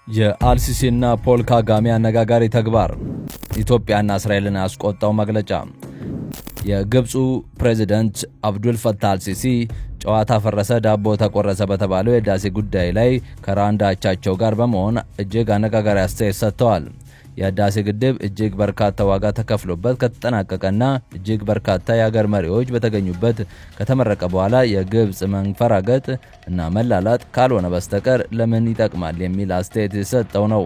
የአልሲሲና ፖል ካጋሜ አነጋጋሪ ተግባር ኢትዮጵያና እስራኤልን ያስቆጣው መግለጫ የግብፁ ፕሬዝዳንት አብዱል ፈታህ አልሲሲ ጨዋታ ፈረሰ ዳቦ ተቆረሰ በተባለው የዳሴ ጉዳይ ላይ ከራንዳ አቻቸው ጋር በመሆን እጅግ አነጋጋሪ አስተያየት ሰጥተዋል። የዳሴ ግድብ እጅግ በርካታ ዋጋ ተከፍሎበት ከተጠናቀቀና እጅግ በርካታ የሀገር መሪዎች በተገኙበት ከተመረቀ በኋላ የግብፅ መንፈራገጥ እና መላላጥ ካልሆነ በስተቀር ለምን ይጠቅማል የሚል አስተያየት የሰጠው ነው።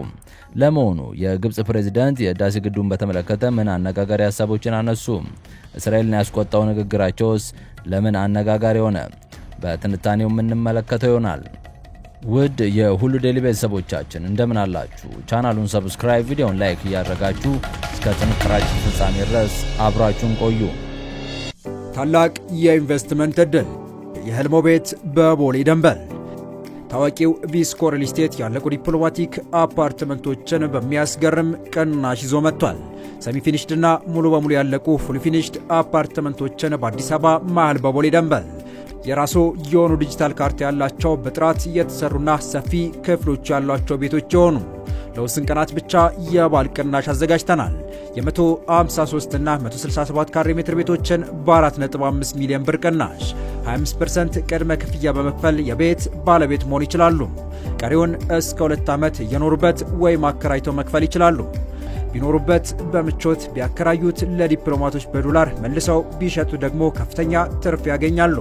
ለመሆኑ የግብፅ ፕሬዝዳንት የዳሴ ግድቡን በተመለከተ ምን አነጋጋሪ ሐሳቦችን አነሱ? እስራኤልን ያስቆጣው ንግግራቸውስ ለምን አነጋጋሪ ሆነ? በትንታኔው የምንመለከተው ይሆናል። ውድ የሁሉ ዴይሊ ቤተሰቦቻችን እንደምን አላችሁ? ቻናሉን ሰብስክራይብ፣ ቪዲዮውን ላይክ ያደረጋችሁ እስከ ጥንቅራችን ፍጻሜ ድረስ አብራችሁን ቆዩ። ታላቅ የኢንቨስትመንት እድል የህልሞ ቤት በቦሌ ደንበል። ታዋቂው ቪስኮ ሪል ስቴት ያለቁ ዲፕሎማቲክ አፓርትመንቶችን በሚያስገርም ቅናሽ ይዞ መጥቷል። ሰሚ ፊኒሽድና ሙሉ በሙሉ ያለቁ ፉል ፊኒሽድ አፓርትመንቶችን በአዲስ አበባ መሃል በቦሌ ደንበል የራሱ የሆኑ ዲጂታል ካርታ ያላቸው በጥራት የተሰሩና ሰፊ ክፍሎች ያሏቸው ቤቶች ሆኑ ለውስን ቀናት ብቻ የባል ቅናሽ አዘጋጅተናል። የ153 እና 167 ካሬ ሜትር ቤቶችን በ4.5 ሚሊዮን ብር ቅናሽ 25% ቅድመ ክፍያ በመክፈል የቤት ባለቤት መሆን ይችላሉ። ቀሪውን እስከ 2 ዓመት እየኖሩበት ወይም አከራይተው መክፈል ይችላሉ። ቢኖሩበት በምቾት ቢያከራዩት ለዲፕሎማቶች በዶላር መልሰው ቢሸጡ ደግሞ ከፍተኛ ትርፍ ያገኛሉ።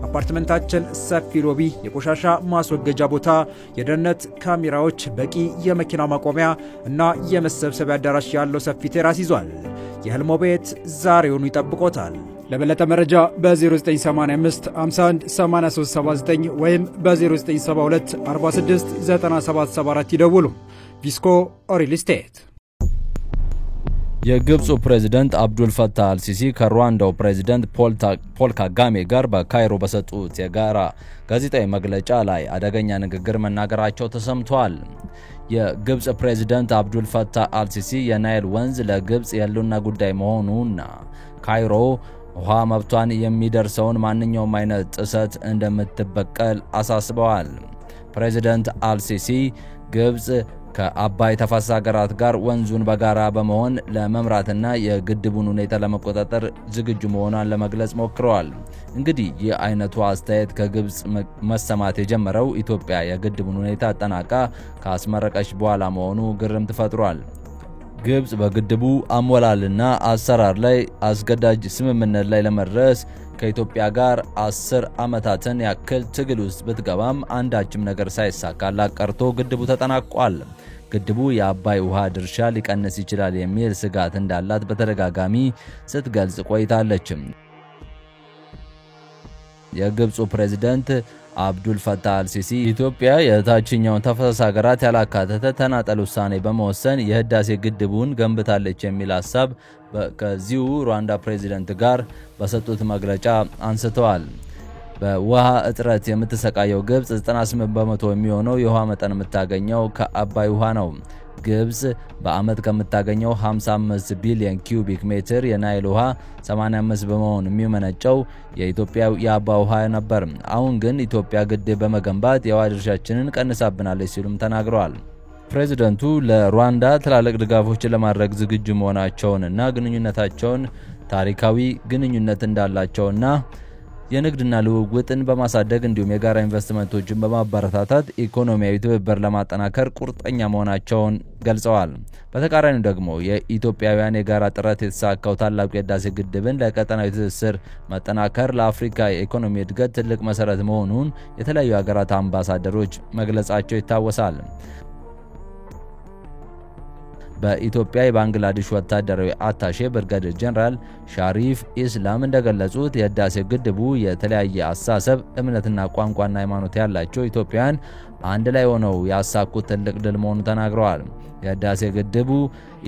አፓርትመንታችን ሰፊ ሎቢ፣ የቆሻሻ ማስወገጃ ቦታ፣ የደህንነት ካሜራዎች፣ በቂ የመኪና ማቆሚያ እና የመሰብሰቢያ አዳራሽ ያለው ሰፊ ቴራስ ይዟል። የህልሞ ቤት ዛሬውኑ ይጠብቆታል። ለበለጠ መረጃ በ0985 51 8379 ወይም በ0972 46 9774 ይደውሉ። ቪስኮ ሪል ስቴት። የግብፁ ፕሬዝዳንት አብዱል ፈታህ አልሲሲ ከሩዋንዳው ፕሬዝዳንት ፖል ካጋሜ ጋር በካይሮ በሰጡት የጋራ ጋዜጣዊ መግለጫ ላይ አደገኛ ንግግር መናገራቸው ተሰምቷል። የግብፅ ፕሬዝዳንት አብዱል ፈታህ አልሲሲ የናይል ወንዝ ለግብፅ የህልውና ጉዳይ መሆኑና ካይሮ ውሃ መብቷን የሚደርሰውን ማንኛውም አይነት ጥሰት እንደምትበቀል አሳስበዋል። ፕሬዝዳንት አልሲሲ ግብፅ ከአባይ ተፋሰስ ሀገራት ጋር ወንዙን በጋራ በመሆን ለመምራትና የግድቡን ሁኔታ ለመቆጣጠር ዝግጁ መሆኗን ለመግለጽ ሞክረዋል። እንግዲህ ይህ አይነቱ አስተያየት ከግብፅ መሰማት የጀመረው ኢትዮጵያ የግድቡን ሁኔታ አጠናቃ ካስመረቀች በኋላ መሆኑ ግርምት ፈጥሯል። ግብፅ በግድቡ አሞላልና አሰራር ላይ አስገዳጅ ስምምነት ላይ ለመድረስ ከኢትዮጵያ ጋር 10 ዓመታትን ያክል ትግል ውስጥ ብትገባም አንዳችም ነገር ሳይሳካላት ቀርቶ ግድቡ ተጠናቋል። ግድቡ የአባይ ውሃ ድርሻ ሊቀንስ ይችላል የሚል ስጋት እንዳላት በተደጋጋሚ ስትገልጽ ቆይታለች። የግብፁ ፕሬዝዳንት አብዱል ፈታህ አልሲሲ ኢትዮጵያ የታችኛውን ተፋሰስ ሀገራት ያላካተተ ተናጠል ውሳኔ በመወሰን የህዳሴ ግድቡን ገንብታለች የሚል ሐሳብ ከዚሁ ሩዋንዳ ፕሬዝዳንት ጋር በሰጡት መግለጫ አንስተዋል። በውሃ እጥረት የምትሰቃየው ግብፅ 98% የሚሆነው የውሃ መጠን የምታገኘው ከአባይ ውሃ ነው። ግብፅ በአመት ከምታገኘው 55 ቢሊዮን ኪዩቢክ ሜትር የናይል ውሃ 85 በመሆን የሚመነጨው የኢትዮጵያ የአባይ ውሃ ነበር። አሁን ግን ኢትዮጵያ ግድብ በመገንባት የውሃ ድርሻችንን ቀንሳብናለች ሲሉም ተናግረዋል። ፕሬዝዳንቱ ለሩዋንዳ ትላልቅ ድጋፎችን ለማድረግ ዝግጁ መሆናቸውንና ግንኙነታቸውን ታሪካዊ ግንኙነት እንዳላቸውና የንግድና ልውውጥን በማሳደግ እንዲሁም የጋራ ኢንቨስትመንቶችን በማበረታታት ኢኮኖሚያዊ ትብብር ለማጠናከር ቁርጠኛ መሆናቸውን ገልጸዋል። በተቃራኒው ደግሞ የኢትዮጵያውያን የጋራ ጥረት የተሳካው ታላቁ የህዳሴ ግድብን ለቀጠናዊ ትስስር መጠናከር ለአፍሪካ የኢኮኖሚ እድገት ትልቅ መሰረት መሆኑን የተለያዩ ሀገራት አምባሳደሮች መግለጻቸው ይታወሳል። በኢትዮጵያ የባንግላዴሽ ወታደራዊ አታሼ ብርጋዴር ጀነራል ሻሪፍ ኢስላም እንደገለጹት የህዳሴ ግድቡ የተለያየ አስተሳሰብ፣ እምነትና ቋንቋና ሃይማኖት ያላቸው ኢትዮጵያውያን አንድ ላይ ሆነው ያሳኩት ትልቅ ድል መሆኑን ተናግረዋል። የህዳሴ ግድቡ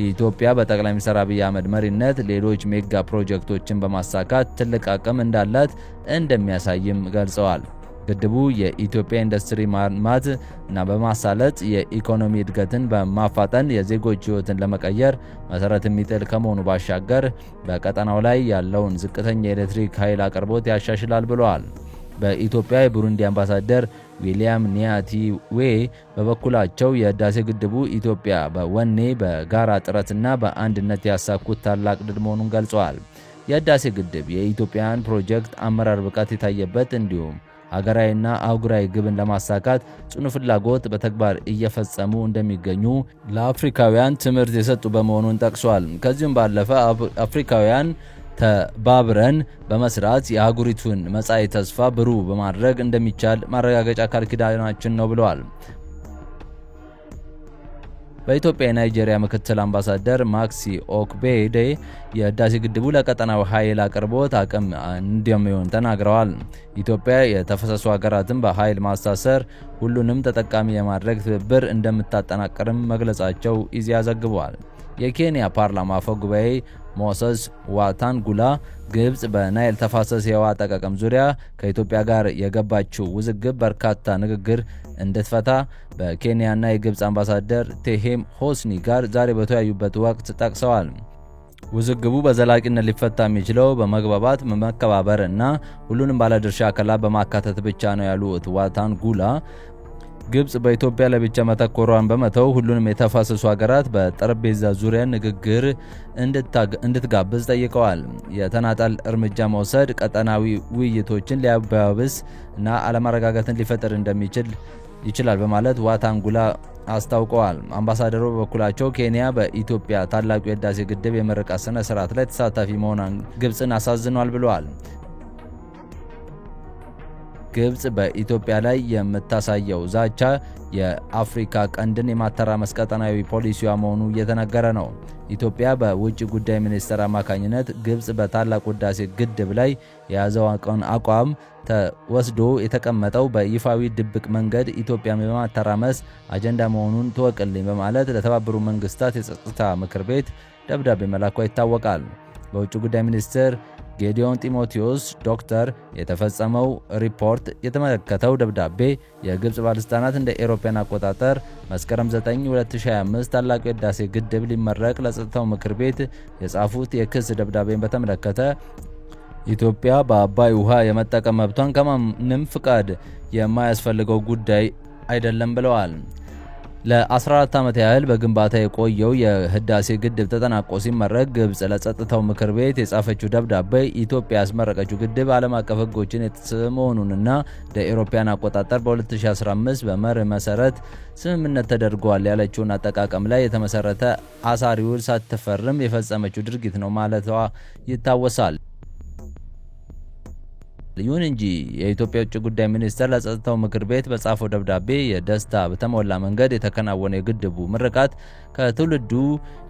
ኢትዮጵያ በጠቅላይ ሚኒስትር አብይ አህመድ መሪነት ሌሎች ሜጋ ፕሮጀክቶችን በማሳካት ትልቅ አቅም እንዳላት እንደሚያሳይም ገልጸዋል። ግድቡ የኢትዮጵያ ኢንዱስትሪ ማልማት እና በማሳለጥ የኢኮኖሚ እድገትን በማፋጠን የዜጎች ህይወትን ለመቀየር መሰረት የሚጥል ከመሆኑ ባሻገር በቀጠናው ላይ ያለውን ዝቅተኛ የኤሌክትሪክ ኃይል አቅርቦት ያሻሽላል ብለዋል። በኢትዮጵያ የቡሩንዲ አምባሳደር ዊሊያም ኒያቲዌ በበኩላቸው የህዳሴ ግድቡ ኢትዮጵያ በወኔ በጋራ ጥረትና በአንድነት ያሳኩት ታላቅ ድል መሆኑን ገልጸዋል። የህዳሴ ግድብ የኢትዮጵያን ፕሮጀክት አመራር ብቃት የታየበት እንዲሁም ሀገራዊና አህጉራዊ ግብን ለማሳካት ጽኑ ፍላጎት በተግባር እየፈጸሙ እንደሚገኙ ለአፍሪካውያን ትምህርት የሰጡ በመሆኑን ጠቅሷል። ከዚህም ባለፈ አፍሪካውያን ተባብረን በመስራት የአህጉሪቱን መጻኢ ተስፋ ብሩህ በማድረግ እንደሚቻል ማረጋገጫ ቃል ኪዳናችን ነው ብለዋል። በኢትዮጵያ የናይጄሪያ ምክትል አምባሳደር ማክሲ ኦክቤዴ የህዳሴ ግድቡ ለቀጠናው ኃይል አቅርቦት አቅም እንደሚሆን ተናግረዋል። ኢትዮጵያ የተፈሰሱ ሀገራትን በኃይል ማስተሳሰር ሁሉንም ተጠቃሚ የማድረግ ትብብር እንደምታጠናክርም መግለጻቸው ኢዜአ ዘግቧል። የኬንያ ፓርላማ አፈ ጉባኤ ሞሰስ ዋታንጉላ ግብጽ በናይል ተፋሰስ የውሃ አጠቃቀም ዙሪያ ከኢትዮጵያ ጋር የገባችው ውዝግብ በርካታ ንግግር እንድትፈታ በኬንያና የግብጽ አምባሳደር ቴሄም ሆስኒ ጋር ዛሬ በተወያዩበት ወቅት ጠቅሰዋል። ውዝግቡ በዘላቂነት ሊፈታ የሚችለው በመግባባት መከባበር እና ሁሉንም ባለድርሻ አካላት በማካተት ብቻ ነው ያሉት ዋታንጉላ ግብጽ በኢትዮጵያ ለብቻ መተኮሯን በመተው ሁሉንም የተፋሰሱ ሀገራት በጠረጴዛ ዙሪያ ንግግር እንድትጋብዝ ጠይቀዋል። የተናጠል እርምጃ መውሰድ ቀጠናዊ ውይይቶችን ሊያባብስ እና አለመረጋጋትን ሊፈጥር ይችላል በማለት ዋታንጉላ አስታውቀዋል። አምባሳደሩ በበኩላቸው ኬንያ በኢትዮጵያ ታላቁ የህዳሴ ግድብ የምረቃ ስነ ስርዓት ላይ ተሳታፊ መሆኗን ግብጽን አሳዝኗል ብለዋል። ግብጽ በኢትዮጵያ ላይ የምታሳየው ዛቻ የአፍሪካ ቀንድን የማተራመስ ቀጠናዊ ፖሊሲዋ መሆኑ እየተነገረ ነው። ኢትዮጵያ በውጭ ጉዳይ ሚኒስቴር አማካኝነት ግብጽ በታላቁ ህዳሴ ግድብ ላይ የያዘው አቋም ተወስዶ የተቀመጠው በይፋዊ ድብቅ መንገድ ኢትዮጵያን በማተራመስ አጀንዳ መሆኑን ተወቅልኝ በማለት ለተባበሩት መንግስታት የጸጥታ ምክር ቤት ደብዳቤ መላኳ ይታወቃል። በውጭ ጉዳይ ሚኒስቴር ጌዲዮን ጢሞቴዎስ ዶክተር የተፈጸመው ሪፖርት የተመለከተው ደብዳቤ የግብጽ ባለስልጣናት እንደ አውሮፓውያን አቆጣጠር መስከረም 9 2025 ታላቁ የህዳሴ ግድብ ሊመረቅ ለጸጥታው ምክር ቤት የጻፉት የክስ ደብዳቤን በተመለከተ ኢትዮጵያ በአባይ ውሃ የመጠቀም መብቷን ከማንም ፍቃድ የማያስፈልገው ጉዳይ አይደለም ብለዋል። ለ14 ዓመት ያህል በግንባታ የቆየው የህዳሴ ግድብ ተጠናቆ ሲመረቅ ግብጽ ለጸጥታው ምክር ቤት የጻፈችው ደብዳቤ ኢትዮጵያ ያስመረቀችው ግድብ ዓለም አቀፍ ህጎችን የተሰ መሆኑንና ለአውሮፓውያን አቆጣጠር በ2015 በመርህ መሰረት ስምምነት ተደርጓል ያለችውን አጠቃቀም ላይ የተመሰረተ አሳሪ ውል ሳትፈርም የፈጸመችው ድርጊት ነው ማለቷ ይታወሳል። ይሁን እንጂ የኢትዮጵያ ውጭ ጉዳይ ሚኒስቴር ለጸጥታው ምክር ቤት በጻፈው ደብዳቤ የደስታ በተሞላ መንገድ የተከናወነ የግድቡ ምርቃት ከትውልዱ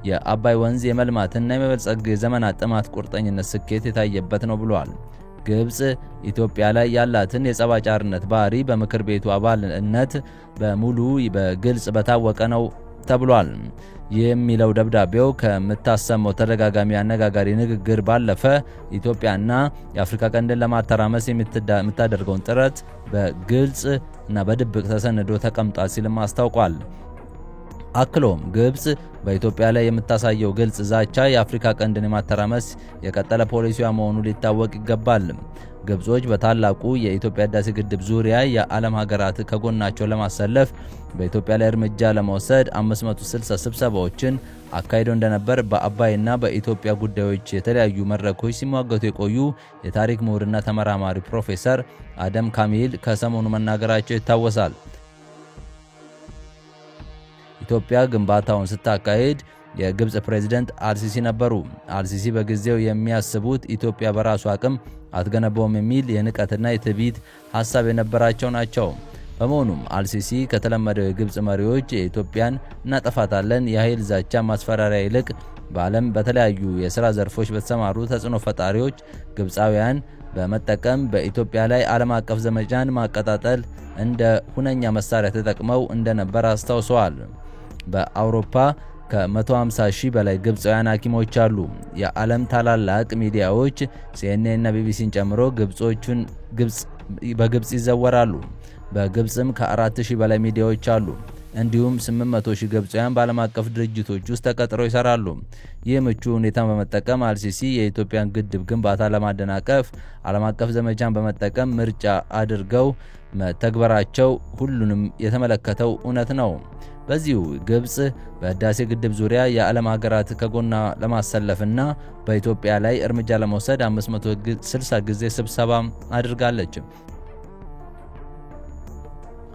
የአባይ ወንዝ የመልማትና የመበልጸግ የዘመናት ጥማት ቁርጠኝነት ስኬት የታየበት ነው ብሏል። ግብጽ ኢትዮጵያ ላይ ያላትን የጸባጫርነት ባህሪ በምክር ቤቱ አባልነት በሙሉ በግልጽ በታወቀ ነው ተብሏል። የሚለው ደብዳቤው ከምታሰመው ተደጋጋሚ አነጋጋሪ ንግግር ባለፈ ኢትዮጵያና የአፍሪካ ቀንድን ለማተራመስ የምታደርገውን ጥረት በግልጽ እና በድብቅ ተሰንዶ ተቀምጧል ሲልም አስታውቋል። አክሎም ግብጽ በኢትዮጵያ ላይ የምታሳየው ግልጽ ዛቻ የአፍሪካ ቀንድን የማተራመስ የቀጠለ ፖሊሲዋ መሆኑ ሊታወቅ ይገባል። ግብጾች በታላቁ የኢትዮጵያ ህዳሴ ግድብ ዙሪያ የዓለም ሀገራት ከጎናቸው ለማሰለፍ በኢትዮጵያ ላይ እርምጃ ለመውሰድ 560 ስብሰባዎችን አካሂደው እንደነበር በአባይና በኢትዮጵያ ጉዳዮች የተለያዩ መድረኮች ሲሟገቱ የቆዩ የታሪክ ምሁርና ተመራማሪ ፕሮፌሰር አደም ካሚል ከሰሞኑ መናገራቸው ይታወሳል። ኢትዮጵያ ግንባታውን ስታካሂድ የግብጽ ፕሬዝዳንት አልሲሲ ነበሩ። አልሲሲ በጊዜው የሚያስቡት ኢትዮጵያ በራሱ አቅም አትገነባውም የሚል የንቀትና የትዕቢት ሐሳብ የነበራቸው ናቸው። በመሆኑም አልሲሲ ከተለመደው የግብጽ መሪዎች የኢትዮጵያን እናጠፋታለን የኃይል ዛቻ ማስፈራሪያ ይልቅ በዓለም በተለያዩ የሥራ ዘርፎች በተሰማሩ ተጽዕኖ ፈጣሪዎች ግብጻውያን በመጠቀም በኢትዮጵያ ላይ ዓለም አቀፍ ዘመቻን ማቀጣጠል እንደ ሁነኛ መሳሪያ ተጠቅመው እንደነበር አስታውሰዋል። በአውሮፓ ከ150 ሺህ በላይ ግብጻውያን ሐኪሞች አሉ። የዓለም ታላላቅ ሚዲያዎች CNN እና BBCን ጨምሮ በግብጽ ይዘወራሉ። በግብጽም ከ4000 በላይ ሚዲያዎች አሉ። እንዲሁም 800,000 ግብፃውያን በዓለም አቀፍ ድርጅቶች ውስጥ ተቀጥረው ይሰራሉ። ይህ ምቹ ሁኔታን በመጠቀም አልሲሲ የኢትዮጵያን ግድብ ግንባታ ለማደናቀፍ ዓለም አቀፍ ዘመቻን በመጠቀም ምርጫ አድርገው መተግበራቸው ሁሉንም የተመለከተው እውነት ነው። በዚሁ ግብጽ በህዳሴ ግድብ ዙሪያ የዓለም ሀገራት ከጎና ለማሰለፍና በኢትዮጵያ ላይ እርምጃ ለመውሰድ 560 ጊዜ ስብሰባ አድርጋለች።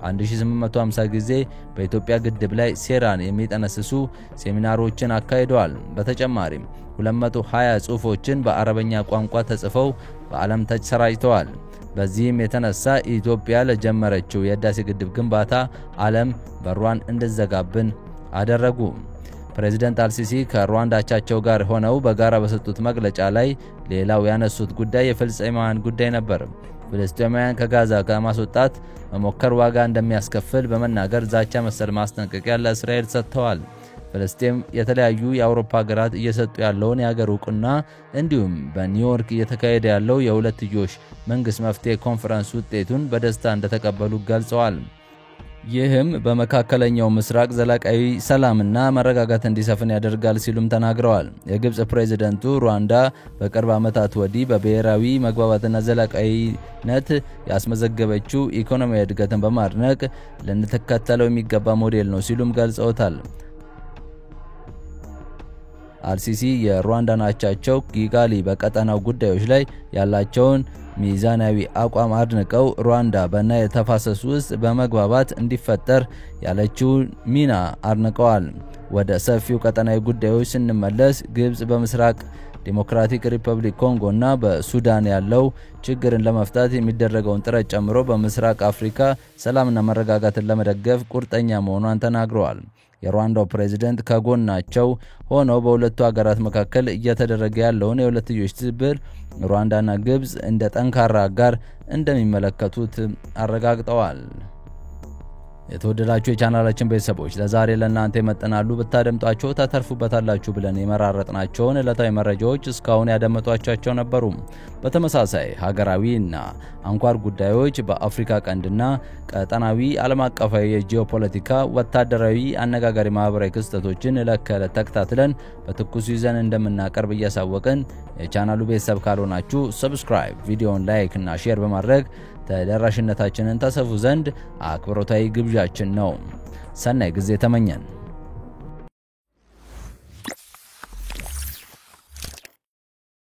1850 ጊዜ በኢትዮጵያ ግድብ ላይ ሴራን የሚጠነስሱ ሴሚናሮችን አካሂደዋል። በተጨማሪም 220 ጽሑፎችን በአረበኛ ቋንቋ ተጽፈው በዓለም ተሰራጭተዋል። በዚህም የተነሳ ኢትዮጵያ ለጀመረችው የህዳሴ ግድብ ግንባታ ዓለም በሯን እንድትዘጋብን አደረጉ። ፕሬዝዳንት አልሲሲ ከሩዋንዳ አቻቸው ጋር ሆነው በጋራ በሰጡት መግለጫ ላይ ሌላው ያነሱት ጉዳይ የፍልስጤማውያን ጉዳይ ነበር። ፍልስጤማውያን ከጋዛ ከማስወጣት መሞከር ዋጋ እንደሚያስከፍል በመናገር ዛቻ መሰል ማስጠንቀቂያ ለእስራኤል ሰጥተዋል። ፍልስጤም የተለያዩ የአውሮፓ ሀገራት እየሰጡ ያለውን የሀገር ዕውቅና እንዲሁም በኒውዮርክ እየተካሄደ ያለው የሁለትዮሽ መንግስት መፍትሄ ኮንፈረንስ ውጤቱን በደስታ እንደተቀበሉ ገልጸዋል። ይህም በመካከለኛው ምስራቅ ዘላቃዊ ሰላምና መረጋጋት እንዲሰፍን ያደርጋል ሲሉም ተናግረዋል። የግብጽ ፕሬዝዳንቱ ሩዋንዳ በቅርብ ዓመታት ወዲህ በብሔራዊ መግባባትና ዘላቃዊነት ያስመዘገበችው ኢኮኖሚያዊ እድገትን በማድነቅ ልንተከተለው የሚገባ ሞዴል ነው ሲሉም ገልጸውታል። አልሲሲ የሩዋንዳን አቻቸው ኪጋሊ በቀጠናው ጉዳዮች ላይ ያላቸውን ሚዛናዊ አቋም አድንቀው ሩዋንዳ በናይል ተፋሰስ ውስጥ በመግባባት እንዲፈጠር ያለችውን ሚና አድንቀዋል። ወደ ሰፊው ቀጠናዊ ጉዳዮች ስንመለስ ግብጽ በምስራቅ ዲሞክራቲክ ሪፐብሊክ ኮንጎና በሱዳን ያለው ችግርን ለመፍታት የሚደረገውን ጥረት ጨምሮ በምስራቅ አፍሪካ ሰላምና መረጋጋትን ለመደገፍ ቁርጠኛ መሆኗን ተናግረዋል። የሩዋንዳው ፕሬዝዳንት ከጎናቸው ሆነው በሁለቱ ሀገራት መካከል እየተደረገ ያለውን የሁለትዮሽ ትብብር ሩዋንዳና ግብጽ እንደ ጠንካራ አጋር እንደሚመለከቱት አረጋግጠዋል። የተወደዳችሁ የቻናላችን ቤተሰቦች ለዛሬ ለእናንተ ይመጥናሉ ብታደምጧቸው ተተርፉበታላችሁ ብለን የመራረጥናቸውን ዕለታዊ መረጃዎች እስካሁን ያደመጧቸው ነበሩ። በተመሳሳይ ሀገራዊና አንኳር ጉዳዮች በአፍሪካ ቀንድና ቀጠናዊ ዓለም አቀፋዊ የጂኦፖለቲካ ወታደራዊ አነጋጋሪ ማህበራዊ ክስተቶችን ለከለ ተከታትለን በትኩሱ ይዘን እንደምናቀርብ እያሳወቅን የቻናሉ ቤተሰብ ካልሆናችሁ ሰብስክራይብ፣ ቪዲዮውን ላይክ እና ሼር በማድረግ ተደራሽነታችንን ታሰፉ ዘንድ አክብሮታዊ ግብዣችን ነው። ሰናይ ጊዜ ተመኘን።